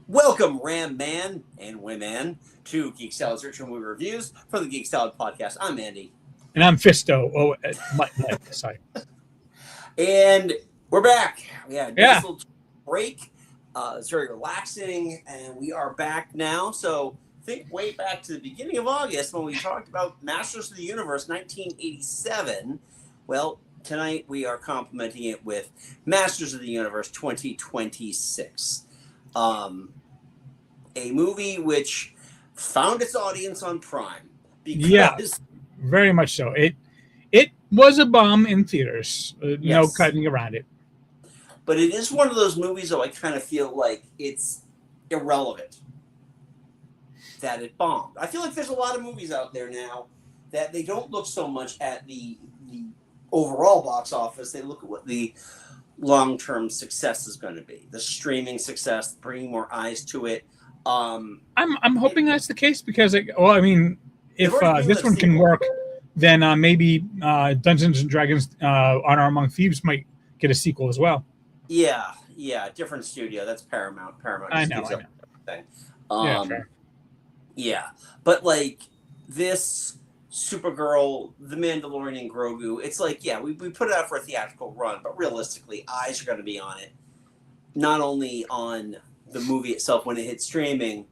Welcome, Ram Man and Women, to Geek Salad's Virtual Movie Reviews for the Geek Salad Podcast. I'm Andy. And I'm Fisto. Mike, sorry. And we're back. We had a nice Yeah, little break. It's very relaxing, and we are back now. So think way back to the beginning of August when we talked about Masters of the Universe 1987. Well, tonight we are complimenting it with Masters of the Universe 2026. A movie which found its audience on Prime yeah, because very much so. It was a bomb in theaters. No yes, cutting around it. but it is one of those movies though I kind of feel like it's irrelevant that it bombed. I feel like there's a lot of movies out there now that they don't look so much at the overall box office. They look at what the long-term success is going to be, the streaming success, bringing more eyes to it. I'm hoping that's the case because, They've if already greenlit this a one can sequel. work, then maybe Dungeons and Dragons Honor Among Thieves might get a sequel as well. Yeah, different studio. That's Paramount. Paramount I just know, gives I up know. everything. Yeah, Um, fair. yeah, but like this Supergirl, The Mandalorian, and Grogu, it's like we put it out for a theatrical run, but realistically, eyes are going to be on it, not only on the movie itself when it hits streaming,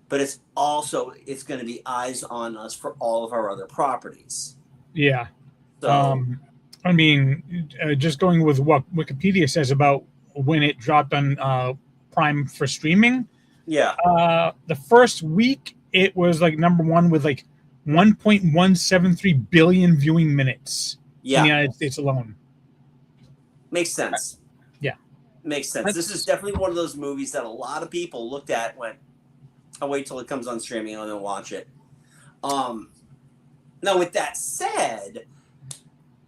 but it's going to be eyes on us for all of our other properties. Yeah. So Um, just going with what Wikipedia says about when it dropped on Prime for streaming. yeah, The first week, it was like number one with like 1.173 billion viewing minutes in the yeah, United States alone. makes sense. Yeah, Makes sense. This is that's definitely one of those movies that a lot of people looked at and went, I'll wait till it comes on streaming and then watch it. Um, Now, with that said,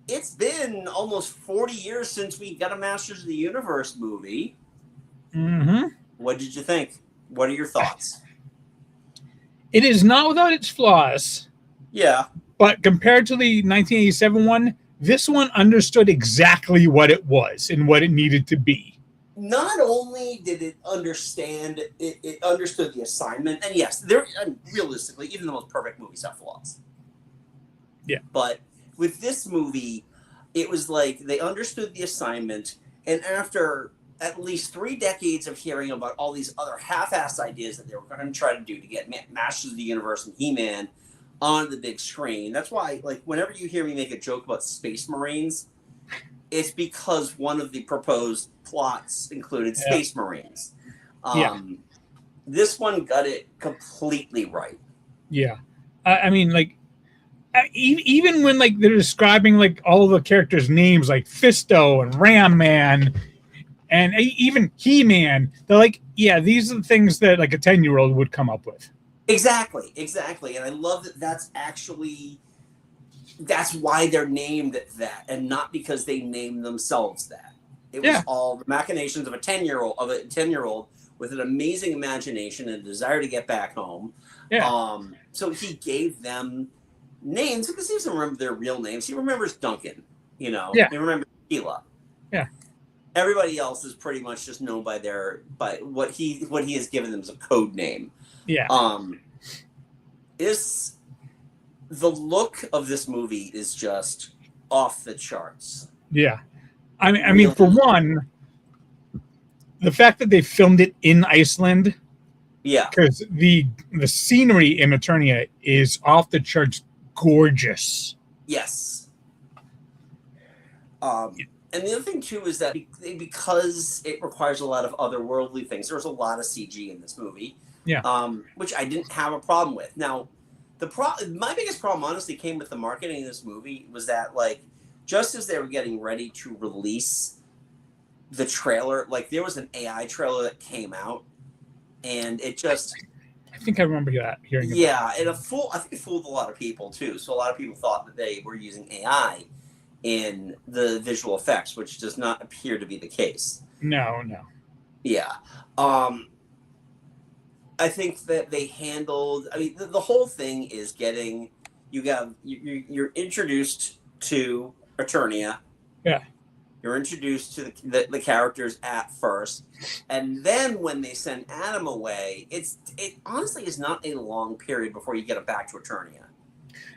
it's been almost 40 years since we got a Masters of the Universe movie. hmm What did you think? What are your thoughts? it is not without its flaws, Yeah, but compared to the 1987 one, this one understood exactly what it was and what it needed to be. not only did it understand, it understood the assignment, and yes, there realistically, even the most perfect movies have flaws. Yeah, But with this movie, it was like they understood the assignment, and after at least 3 decades of hearing about all these other half-assed ideas that they were going to try to do to get Masters of the Universe and He-Man on the big screen. That's why, like, whenever you hear me make a joke about Space Marines, it's because one of the proposed plots included yeah, Space Marines. yeah, Um, this one got it completely right. yeah. Like even when like they're describing like all of the characters' names, like Fisto and Ram Man and even He Man, they're like, yeah, these are the things that like a 10-year-old would come up with. Exactly. And I love that that's why they're named that, and not because they named themselves that. It was Yeah, all the machinations of a 10-year old with an amazing imagination and a desire to get back home. yeah, So he gave them names because he doesn't remember their real names. He remembers Duncan, yeah, he remembers Sheila. yeah, Everybody else is pretty much just known by what he has given them as a code name. yeah, Um, is the look of this movie is just off the charts. yeah. For Really, one, the fact that they filmed it in Iceland, yeah, because the scenery in Eternia is off the charts gorgeous. yes. And the other thing too is that because it requires a lot of otherworldly things, there's a lot of CG in this movie, Yeah, which I didn't have a problem with. Now, my biggest problem honestly came with the marketing of this movie was that, like, just as they were getting ready to release the trailer, like there was an AI trailer that came out, and it just I think I remember that hearing about. yeah, and I think it fooled a lot of people too. So a lot of people thought that they were using AI in the visual effects, which does not appear to be the case. No, no. Yeah. Um, I think that they handled. I mean, the whole thing is getting you're introduced to Eternia. Yeah, You're introduced to the characters at first, and then when they send Adam away, it honestly is not a long period before you get him back to Eternia.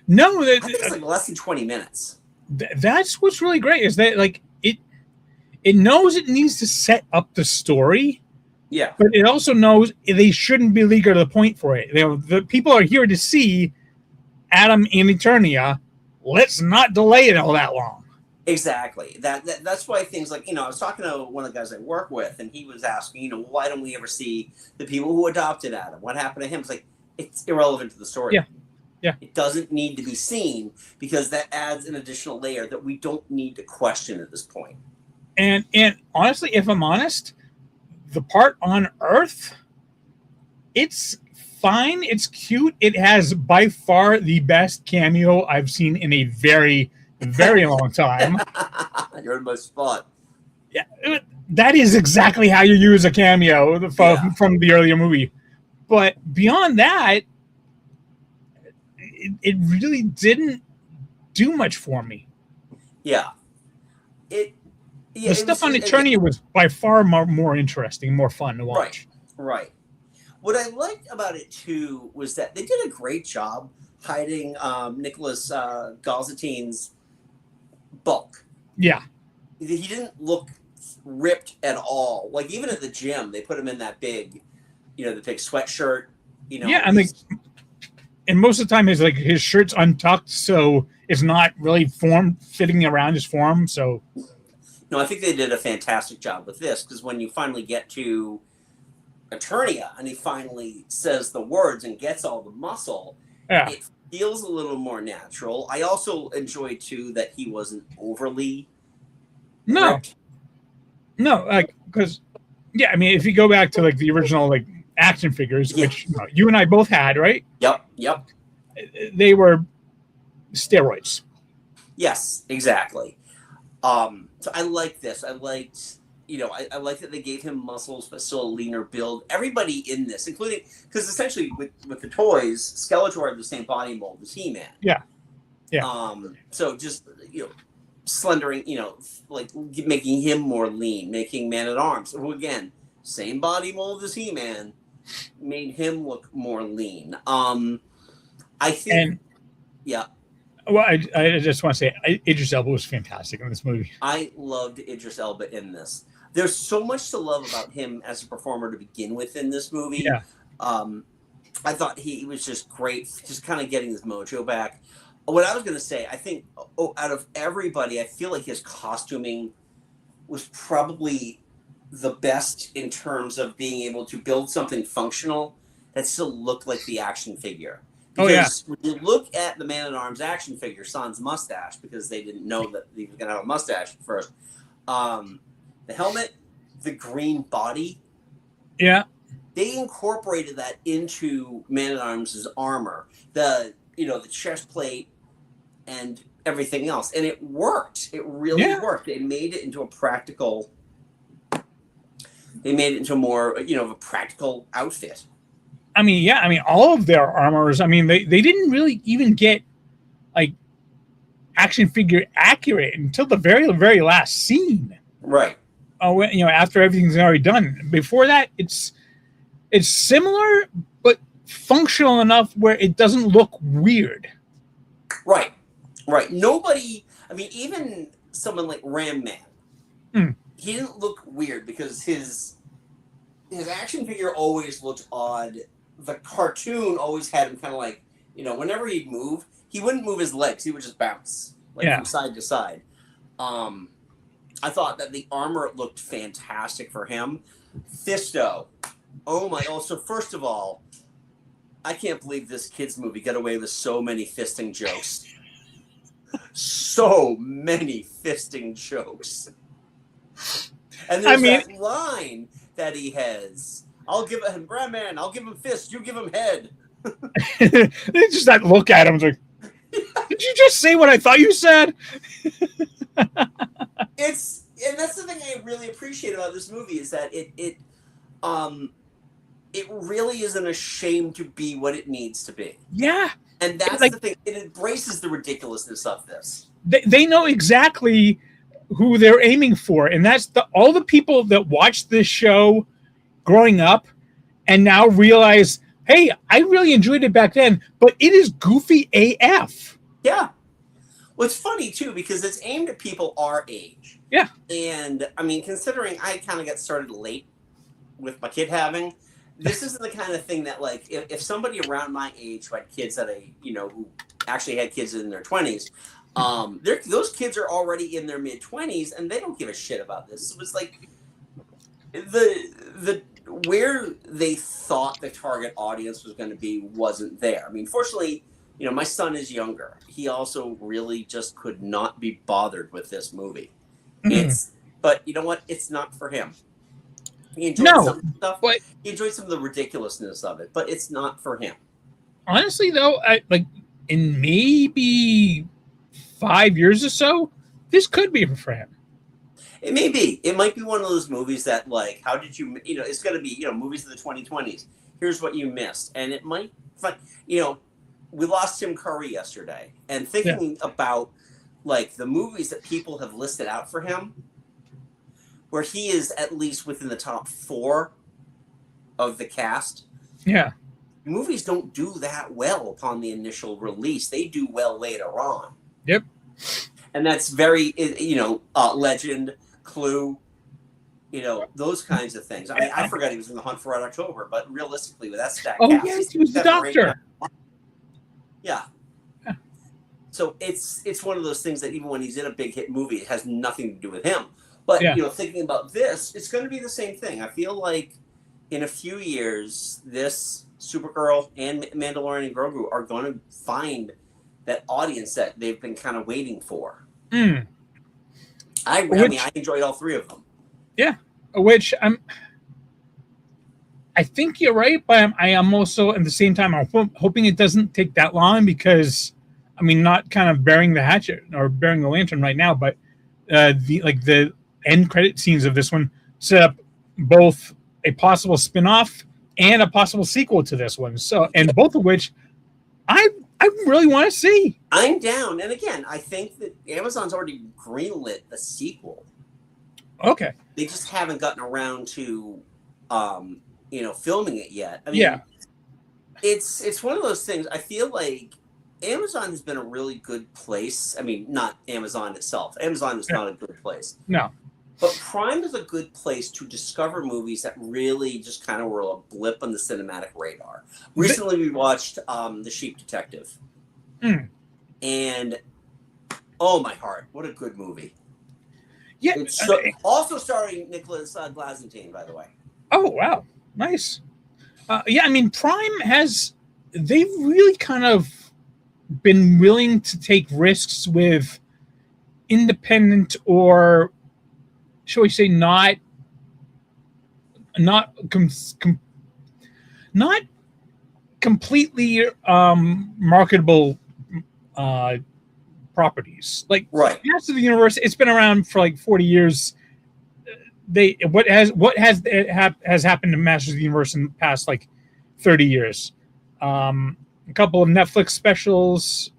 No, I think it's like less than 20 minutes. That's what's really great is that like it knows it needs to set up the story. Yeah. But it also knows they shouldn't be legal to the point for it. The people are here to see Adam in Eternia. Let's not delay it all that long. Exactly. That's why things like, I was talking to one of the guys I work with, and he was asking, why don't we ever see the people who adopted Adam? What happened to him? It's like, it's irrelevant to the story. Yeah. Yeah. It doesn't need to be seen because that adds an additional layer that we don't need to question at this point. And honestly, if I'm honest, the part on Earth, it's fine. It's cute. It has by far the best cameo I've seen in a very, very long time. You're in my spot. Yeah, that is exactly how you use a cameo from the earlier movie. But beyond that, it really didn't do much for me. Yeah. The stuff on Eternia was by far more interesting, more fun to watch. Right. What I liked about it too was that they did a great job hiding Nicholas Galzatine's bulk. Yeah. He didn't look ripped at all. Like even at the gym, they put him in that big, the big sweatshirt. Yeah, and most of the time his shirt's untucked, so it's not really fitting around his form. So. No, I think they did a fantastic job with this because when you finally get to Eternia and he finally says the words and gets all the muscle, it feels a little more natural. I also enjoyed too that he wasn't overly ripped. No, because if you go back to the original action figures, which you and I both had, right? Yep. They were steroids. Yes, exactly. So I like this. I liked, I like that they gave him muscles, but still a leaner build. Everybody in this, including, because essentially with the toys, Skeletor had the same body mold as He-Man. Yeah. So just, slendering, making him more lean, making Man-at-Arms, who again, same body mold as He-Man, made him look more lean. I think, yeah. Well, I just want to say Idris Elba was fantastic in this movie. I loved Idris Elba in this. There's so much to love about him as a performer to begin with in this movie. Yeah. I thought he was just great, just kind of getting his mojo back. What I was going to say, I think out of everybody, I feel like his costuming was probably the best in terms of being able to build something functional that still looked like the action figure. Because when you look at the Man-at-Arms action figure, Sans mustache, because they didn't know that he was going to have a mustache at first. The helmet, the green body. Yeah. They incorporated that into Man-at-Arms' armor. The chest plate and everything else. And it worked. It really worked. They made it into a practical... They made it into more, of a practical outfit. All of their armors, they didn't really even get action figure accurate until the very, very last scene. Right. After everything's already done. Before that, it's similar, but functional enough where it doesn't look weird. Right. Nobody, even someone like Ram Man, he didn't look weird because his action figure always looked odd. The cartoon always had him kind of whenever he'd move, he wouldn't move his legs. He would just bounce from side to side. I thought that the armor looked fantastic for him. Fisto. Oh my. Oh, so first of all, I can't believe this kid's movie got away with so many fisting jokes. So many fisting jokes. And there's that line that he has. I'll give him Brandman, I'll give him fist, you give him head. They just not look at him like, did you just say what I thought you said? And that's the thing I really appreciate about this movie is that it really isn't ashamed to be what it needs to be. Yeah. And that's the thing. It embraces the ridiculousness of this. They know exactly who they're aiming for, and that's all the people that watched this show growing up and now realize, hey, I really enjoyed it back then, but it is goofy AF. Yeah. Well, it's funny too because it's aimed at people our age. Yeah. And I mean, considering I kind of got started late with my kid having, this isn't the kind of thing that, like, if somebody around my age who had kids who actually had kids in their 20s, those kids are already in their mid 20s and they don't give a shit about this. So it's like the where they thought the target audience was going to be wasn't there. I mean, fortunately, my son is younger. He also really just could not be bothered with this movie. But you know what? It's not for him. He enjoyed some stuff. But he enjoyed some of the ridiculousness of it, but it's not for him. Honestly, though, in maybe 5 years or so, this could be for him. It may be. It might be one of those movies that, like, how did you, it's going to be, movies of the 2020s. Here's what you missed. And it might, we lost Tim Curry yesterday. And thinking about, like, the movies that people have listed out for him, where he is at least within the top 4 of the cast. Yeah. Movies don't do that well upon the initial release. They do well later on. Yep. And that's very, Legend, Clue, those kinds of things. I mean, I forgot he was in The Hunt for Red October, but realistically, with that stack cast, yes, he was the doctor. Yeah. So it's one of those things that even when he's in a big hit movie, it has nothing to do with him. But, thinking about this, it's going to be the same thing. I feel like in a few years, this Supergirl and Mandalorian and Grogu are going to find that audience that they've been kind of waiting for. I enjoyed all 3 of them. Yeah, which I think you're right, but I am also at the same time I'm hoping it doesn't take that long because, not kind of burying the hatchet or burying the lantern right now, but the end credit scenes of this one set up both a possible spin-off and a possible sequel to this one. So, and both of which I really want to see. I'm down. And again, I think that Amazon's already greenlit a sequel. Okay. They just haven't gotten around to, filming it yet. I mean, it's one of those things. I feel like Amazon has been a really good place. I mean, not Amazon itself. Amazon is not a good place. No. But Prime is a good place to discover movies that really just kind of were a blip on the cinematic radar. Recently, we watched The Sheep Detective. And, oh my heart, what a good movie. Yeah. It's also starring Nicholas Glassentine, by the way. Oh, wow. Nice. Prime they've really kind of been willing to take risks with independent or, shall we say, not completely marketable properties. Like Masters of the Universe, it's been around for like 40 years. What has happened to Masters of the Universe in the past like 30 years? A couple of Netflix specials.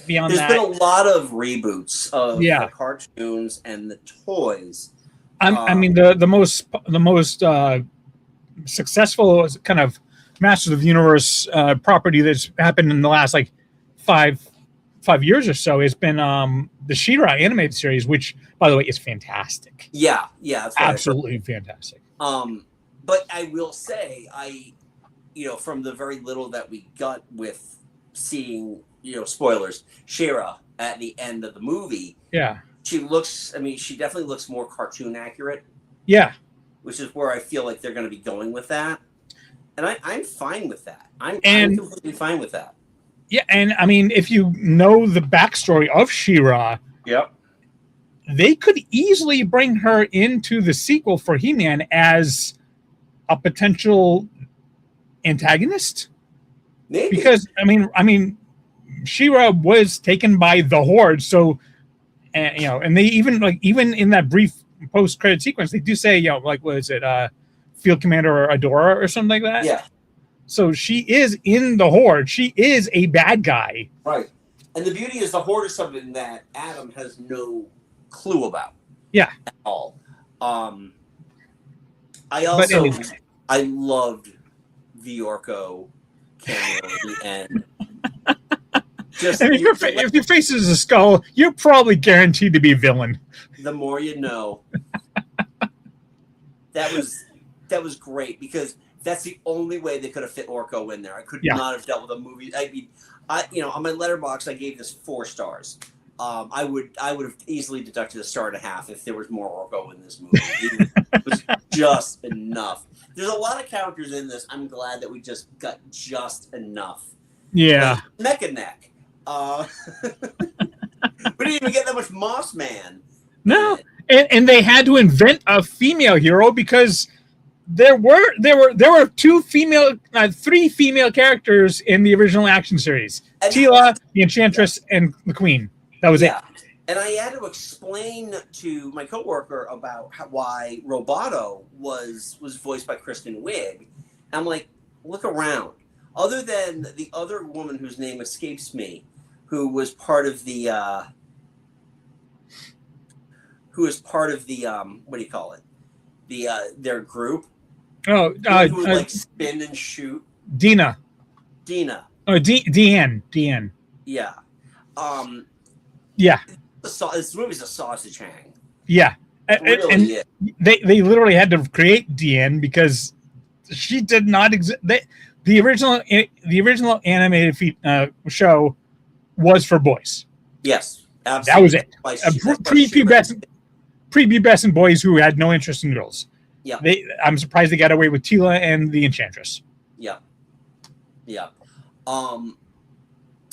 Beyond There's been a lot of reboots of the cartoons and the toys. The most successful kind of Masters of the Universe property that's happened in the last like five years or so has been the She-Ra animated series, which, by the way, is fantastic. Yeah, that's absolutely fantastic. But I will say, from the very little that we got with seeing, spoilers, She-Ra at the end of the movie. Yeah. She definitely looks more cartoon accurate. Yeah. Which is where I feel like they're going to be going with that. And I'm fine with that. I'm completely fine with that. Yeah, and if you know the backstory of She-Ra, they could easily bring her into the sequel for He-Man as a potential antagonist. Maybe. Because She-Ra was taken by the Horde, so and they even in that brief post-credit sequence, they do say, what is it, Field Commander Adora or something like that? Yeah. So she is in the Horde. She is a bad guy. Right. And the beauty is the Horde is something that Adam has no clue about. Yeah. At all. I But also anyway. I loved the Orko cameo at the end. Just And if your face is a skull, you're probably guaranteed to be a villain. the more you know. That was great because that's the only way they could have fit Orko in there. I could not have dealt with a movie. I mean, on my letterbox I gave this 4 stars. I would have easily deducted a 1.5 stars if there was more Orko in this movie. It was just enough. There's a lot of characters in this. I'm glad that we just got just enough. Yeah. Like, neck and neck. We didn't even get that much Moss Man. No. And they had to invent a female hero because there were 3 female characters in the original action series: Tila, the Enchantress, and the Queen. That was it. And I had to explain to my coworker about why Roboto was voiced by Kristen Wiig. I'm like, look around. Other than the other woman whose name escapes me, who was part of the what do you call it? Their group. Oh, who would like spin and shoot. Dina. Oh, Deanne. Yeah. Yeah. This movie's a sausage hang. Yeah. Really and they literally had to create Deanne because she did not exist. The original animated show was for boys. Yes, absolutely. That was it. Prepubescent boys who had no interest in girls. Yeah. I'm surprised they got away with Tila and the Enchantress. Yeah.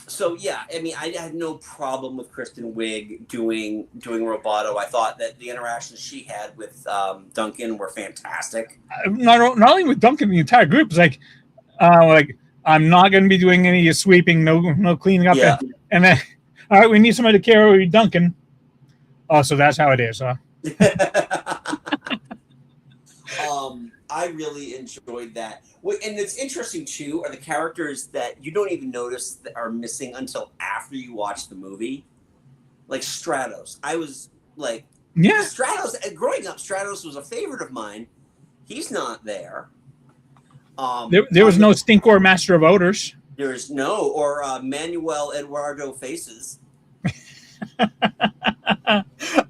So yeah, I mean, I had no problem with Kristen Wiig doing Roboto. I thought that the interactions she had with Duncan were fantastic. Not only with Duncan, the entire group is like I'm not going to be doing any sweeping, no cleaning up, and then all right, we need somebody to carry Duncan. Oh, so that's how it is, huh? I really enjoyed that. And it's interesting too are the characters that you don't even notice that are missing until after you watch the movie. Like Stratos. I was like, Stratos. Growing up, Stratos was a favorite of mine. He's not there. There was no Stinkor Master of Odors. There's no, or Manuel Eduardo Faces.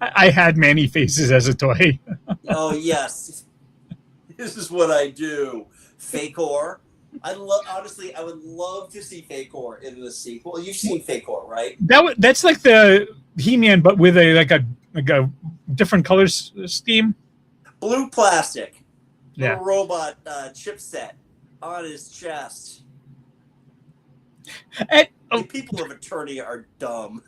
I had Manny Faces as a toy. Oh yes, this is what I do. Fakor. Honestly, I would love to see Fakor in the sequel. You've seen Fakor, right? That's like the He-Man, but with a different color scheme. Blue plastic. Yeah. Little robot chipset on his chest. People of Eternia are dumb.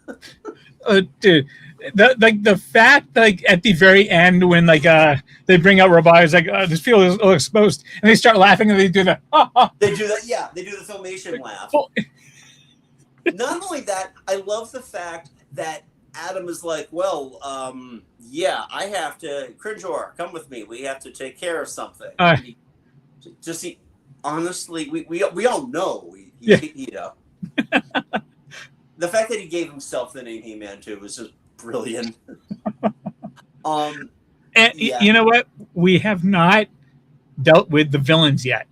Dude, the fact at the very end when they bring out robots this field is all exposed and they start laughing and they do the They do that, yeah. They do the Filmation laugh. Not only that, I love the fact that Adam is like, well, yeah, I have to. Cringeor, come with me. We have to take care of something. Honestly, we all know. You know. The fact that he gave himself the name He-Man too was just brilliant. You know what? We have not dealt with the villains yet.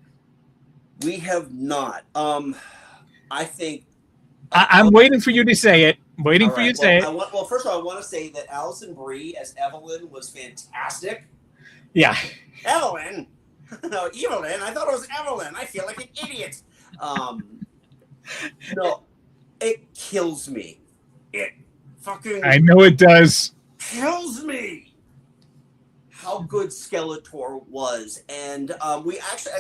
We have not. I think I'm waiting for you to say it. Say it. First of all, I want to say that Alison Brie as Evelyn was fantastic. Yeah. Evelyn? No, Evelyn. I thought it was Evelyn. I feel like an idiot. No, it kills me. It fucking... I know it does. Kills me how good Skeletor was. And I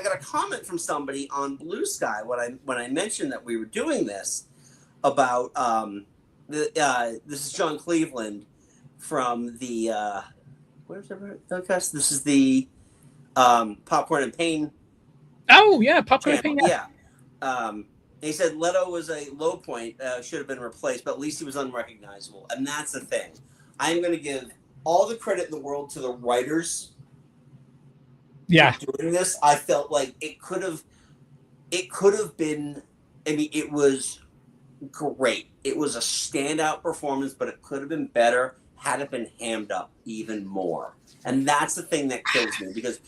got a comment from somebody on Blue Sky when I mentioned that we were doing this about this is John Cleveland from the where's the podcast? This is the Popcorn and Pain. Oh yeah, Popcorn and Pain. Yeah. He said Leto was a low point, should have been replaced, but at least he was unrecognizable. And that's the thing. I'm going to give all the credit in the world to the writers. Yeah. Doing this, I felt like it could have been. I mean, it was great. It was a standout performance, but it could have been better. had it been hammed up even more. And that's the thing that kills me, because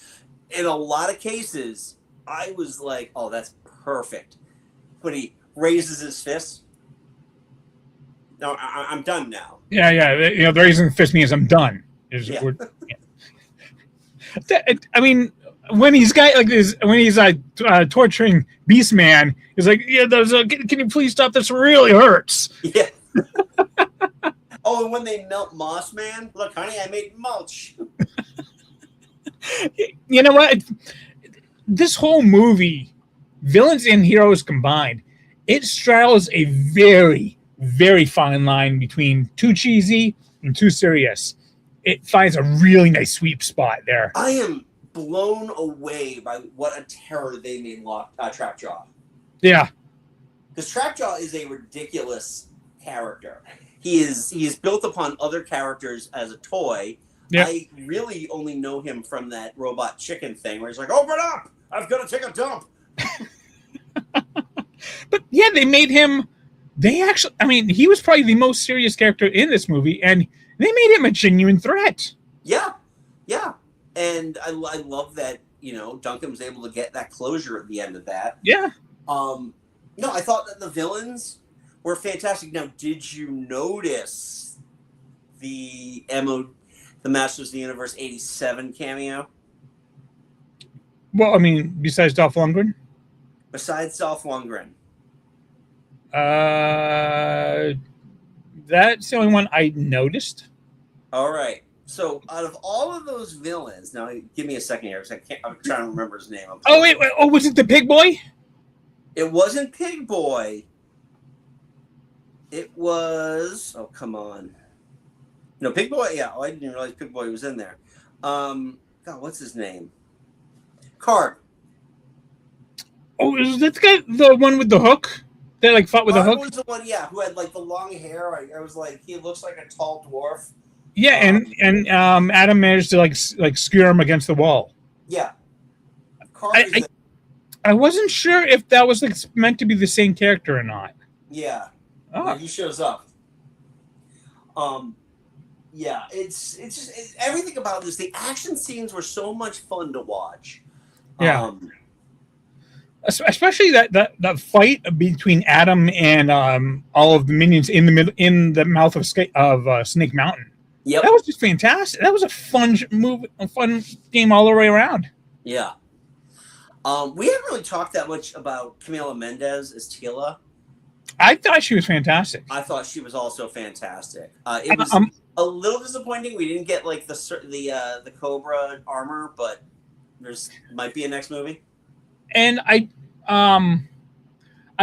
in a lot of cases, I was like, oh, that's perfect. But he raises his fist. No, I'm done now. Yeah, yeah. The reason fist means I'm done. Yeah. I mean, when he's torturing Beastman, he's like, yeah, can you please stop? This really hurts. Yeah. Oh, and when they melt Moss Man, look, honey, I made mulch. You know what? This whole movie, villains and heroes combined, it straddles a very, very fine line between too cheesy and too serious. It finds a really nice sweet spot there. I am blown away by what a terror they made Trapjaw. Yeah. Because Trapjaw is a ridiculous character. He is built upon other characters as a toy. Yep. I really only know him from that robot chicken thing where he's like, open up! I've got to take a dump. But yeah, they made him. He was probably the most serious character in this movie, and they made him a genuine threat. Yeah, yeah, and I love that Duncan was able to get that closure at the end of that. Yeah. No, I thought that the villains were fantastic. Now, did you notice the Masters of the Universe '87 cameo? Well, I mean, besides Dolph Lundgren. Besides Dolph Lundgren. That's the only one I noticed. All right. So, out of all of those villains, now give me a second here, because I'm trying to remember his name. Oh wait, was it the Pig Boy? It wasn't Pig Boy. It was. Oh, come on. No, Pig Boy. Yeah, I didn't realize Pig Boy was in there. God, what's his name? Card. Oh, is that the one with the hook? That fought with the hook? Was the one, yeah, who had the long hair. I was like, he looks like a tall dwarf. Yeah, and Adam managed to skewer him against the wall. Yeah. I wasn't sure if that was meant to be the same character or not. Yeah. Oh. He shows up. Yeah, it's just everything about this. The action scenes were so much fun to watch. Yeah. Especially that fight between Adam and all of the minions in the mouth of Snake Mountain. Yep. That was just fantastic. That was a fun fun game all the way around. Yeah. We haven't really talked that much about Camila Mendes as Tila. I thought she was fantastic. I thought she was also fantastic. It was a little disappointing we didn't get the Cobra armor, but might be a next movie. And I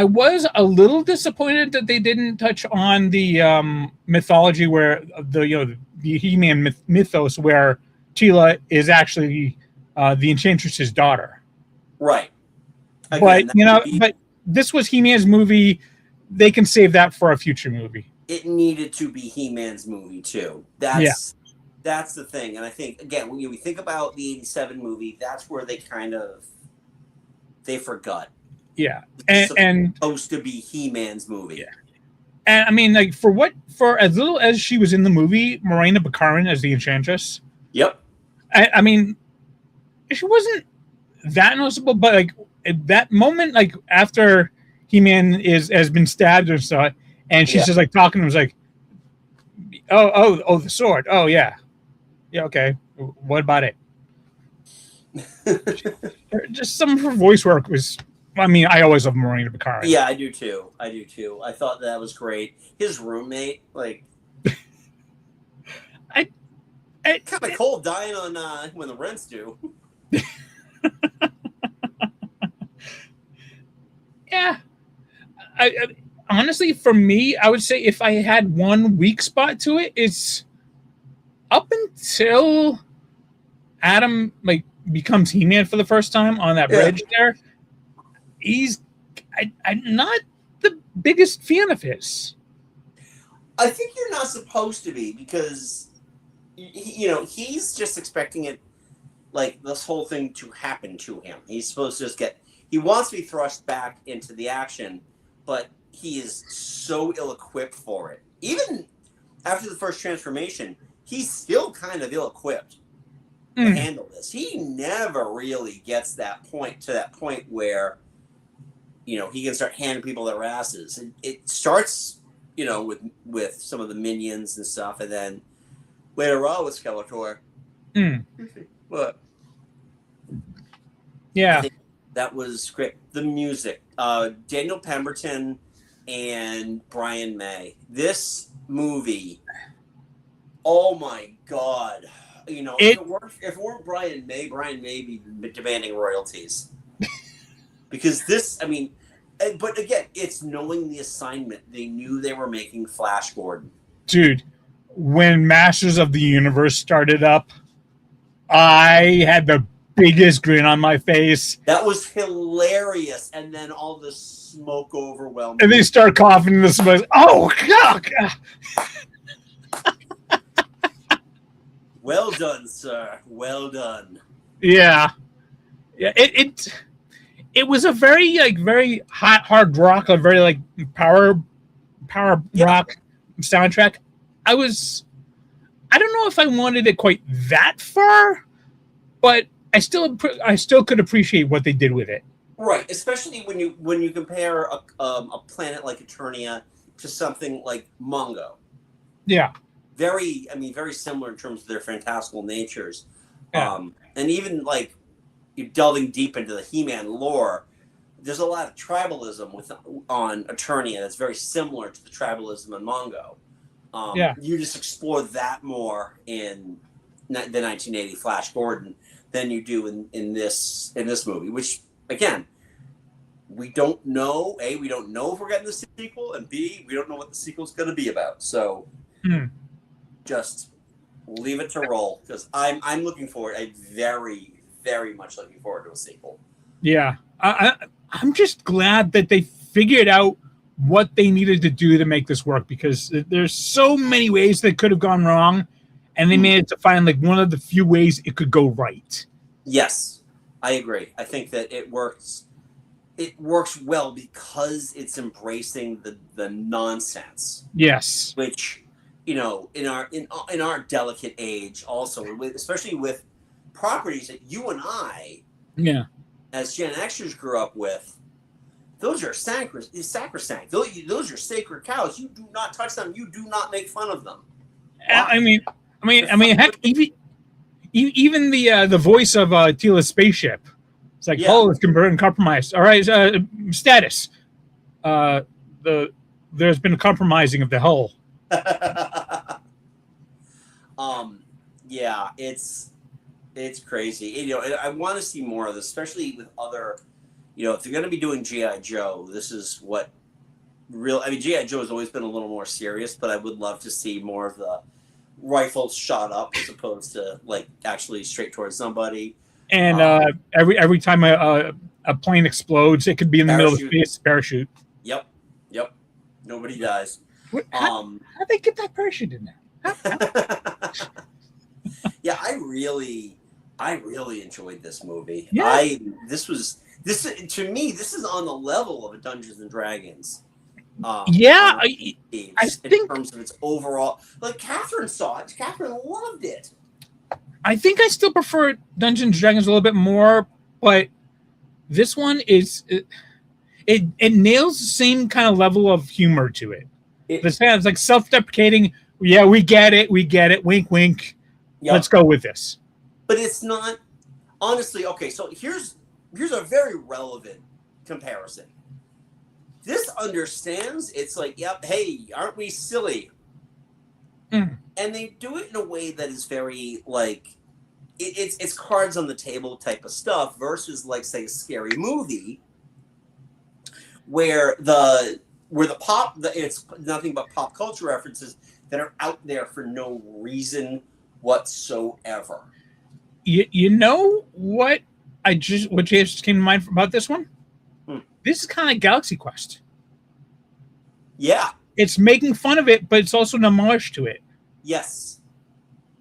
was a little disappointed that they didn't touch on the mythology where the He-Man mythos where Tila is actually the Enchantress's daughter. Right. Again, but this was He-Man's movie. They can save that for a future movie. It needed to be He-Man's movie too. That's the thing. And I think again, when we think about the '87 movie, that's where they they forgot. Yeah. And supposed to be He-Man's movie. Yeah. And I mean, for as little as she was in the movie, Morena Baccarin as the Enchantress. Yep. I mean, she wasn't that noticeable, but at that moment, after He-Man has been stabbed or so, and she's just talking to him, oh, the sword. Oh yeah, okay. What about it? Just some of her voice work was. I mean, I always love Morena Baccarin. Yeah, I do too. I thought that was great. His roommate, kind of cold dying on when the rent's due. Yeah. I honestly, for me, I would say if I had one weak spot to it, it's up until Adam becomes He-Man for the first time on that bridge there. I'm not the biggest fan of his. I think you're not supposed to be because he's just expecting it this whole thing to happen to him. He's supposed to just he wants to be thrust back into the action, but he is so ill-equipped for it. Even after the first transformation, he's still kind of ill-equipped to handle this. He never really gets to that point where, you know, he can start handing people their asses. It starts, you know, with some of the minions and stuff, and then later on with Skeletor. But yeah, I think that was great. The music, Daniel Pemberton and Brian May. This movie, oh my God! You know, if it weren't Brian May be demanding royalties. Because this, I mean, but again, it's knowing the assignment. They knew they were making Flash Gordon. Dude, when Masters of the Universe started up, I had the biggest grin on my face. That was hilarious. And then all the smoke overwhelmed. And they start coughing in the smoke. Oh, God! Well done, sir. Well done. Yeah. It was a very hot, hard rock, a very like power rock soundtrack. I don't know if I wanted it quite that far, but I still could appreciate what they did with it. Right, especially when you compare a planet like Eternia to something like Mongo. Yeah. Very similar in terms of their fantastical natures. Yeah. And even like delving deep into the He-Man lore, there's a lot of tribalism on Eternia that's very similar to the tribalism in Mongo. You just explore that more in the 1980 Flash Gordon than you do in this movie, which again, we don't know. A, we don't know if we're getting the sequel, and B, we don't know what the sequel's going to be about. So just leave it to roll, because I'm looking forward. I'm very, very much looking forward to a sequel. Yeah, I'm just glad that they figured out what they needed to do to make this work, because there's so many ways that could have gone wrong, and they managed to find like one of the few ways it could go right. Yes, I agree. I think that it works. It works well because it's embracing the nonsense. Yes, which, you know, in our delicate age, also especially with properties that you and I, as Gen Xers, grew up with, those are sacrosanct. Those are sacred cows. You do not touch them. You do not make fun of them. Why? I mean, heck, even the voice of Teela's spaceship. It's like, oh, it's been compromised. All right, status. There's been a compromising of the hull. Yeah, it's crazy. You know, I want to see more of this, especially with other. You know, if they're going to be doing G.I. Joe, this is what real. I mean, G.I. Joe has always been a little more serious, but I would love to see more of the rifles shot up as opposed to like actually straight towards somebody. And every time a plane explodes, it could be in the middle of space. Parachute. Yep. Nobody dies. How'd they get that parachute in there? Yeah, I really enjoyed this movie. Yeah. This to me, this is on the level of a Dungeons and Dragons. I think in terms of its overall, like Catherine saw it. Catherine loved it. I think I still prefer Dungeons and Dragons a little bit more, but this one is it nails the same kind of level of humor to it. It's like self-deprecating. Yeah, we get it. Wink, wink. Yep. Let's go with this. But it's not honestly okay. So here's a very relevant comparison. This understands. It's like, yep. Hey, aren't we silly? And they do it in a way that is very like it's cards on the table type of stuff versus like say a scary movie where it's nothing but pop culture references that are out there for no reason whatsoever. You know what just came to mind about this one? This is kind of like Galaxy Quest. Yeah. It's making fun of it, but it's also an homage to it. Yes.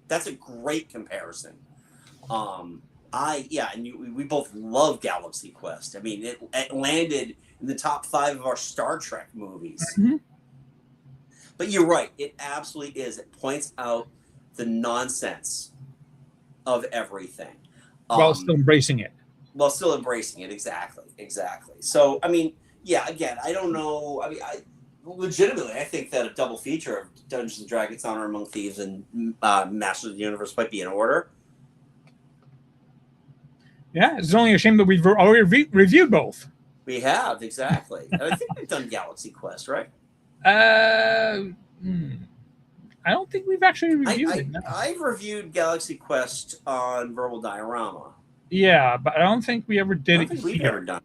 That's a great comparison. We both love Galaxy Quest. I mean, it landed in the top 5 of our Star Trek movies. But you're right. It absolutely is. It points out the nonsense of everything. While still embracing it. While still embracing it. Exactly. So, I mean, yeah, again, I don't know. I mean, legitimately, I think that a double feature of Dungeons and Dragons: Honor Among Thieves and Masters of the Universe might be in order. Yeah, it's only a shame that we've already reviewed both. We have, exactly. I think we've done Galaxy Quest, right? I don't think we've actually reviewed it. No. I've reviewed Galaxy Quest on Verbal Diorama. Yeah, but I don't think we ever did it. We've ever done.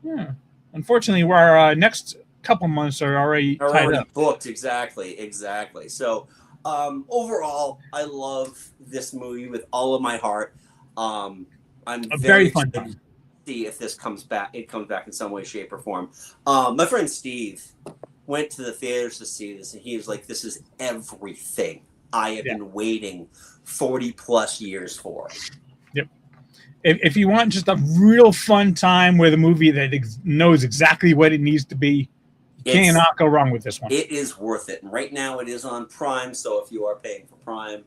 Yeah. Unfortunately, our next couple months are already tied up. Booked. Exactly. So, overall, I love this movie with all of my heart. I'm very fun time. To see if this comes back. It comes back in some way, shape, or form. My friend Steve went to the theaters to see this, and he was like, "This is everything I have been waiting 40 plus years for." Yep. If you want just a real fun time with a movie that knows exactly what it needs to be, you cannot go wrong with this one. It is worth it. And right now it is on Prime, so if you are paying for Prime,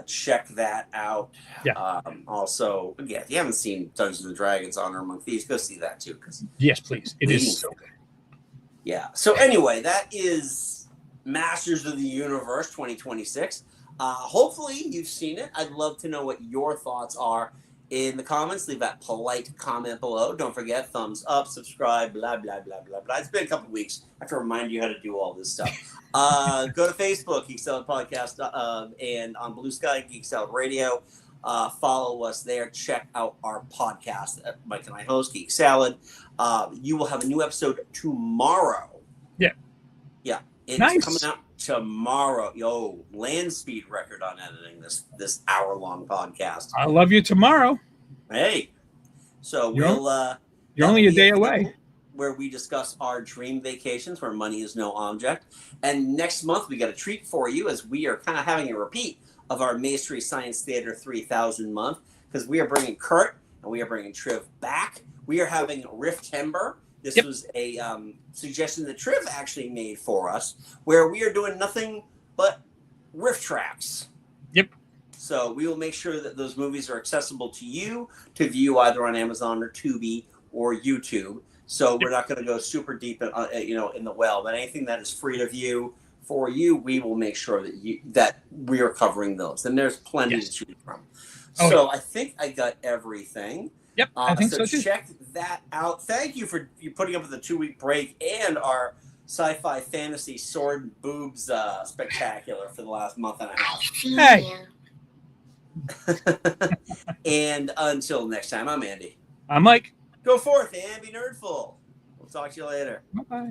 check that out. Yeah. Also, again, if you haven't seen Dungeons and Dragons: Honor Among Thieves, go see that too. Yes, please. It is so good. Yeah. So anyway, that is Masters of the Universe 2026. Hopefully you've seen it. I'd love to know what your thoughts are in the comments. Leave that polite comment below. Don't forget, thumbs up, subscribe, blah, blah, blah, blah, blah. It's been a couple weeks. I have to remind you how to do all this stuff. Go to Facebook, Geek Salad Podcast, and on Blue Sky, Geek Salad Radio. Follow us there. Check out our podcast that Mike and I host, Geek Salad. You will have a new episode tomorrow. Yeah. It's nice. Coming out tomorrow. Yo, land speed record on editing this hour-long podcast. I love you tomorrow. Hey. So you're only a day away. Where we discuss our dream vacations where money is no object. And next month we got a treat for you as we are kind of having a repeat of our Maestry Science Theater 3000 month, because we are bringing Kurt and we are bringing Triv back. We are having Riff Timber. This was a suggestion that Triv actually made for us, where we are doing nothing but riff tracks. Yep. So we will make sure that those movies are accessible to you to view either on Amazon or Tubi or YouTube. So we're not going to go super deep in the well, but anything that is free to view for you, we will make sure that we are covering those. And there's plenty to choose from. So I think I got everything. Yep, I think so too. Check that out. Thank you for putting up with the 2-week break and our sci-fi fantasy sword boobs spectacular for the last month and a half. Hey. And until next time, I'm Andy. I'm Mike. Go forth and be nerdful. We'll talk to you later. Bye-bye.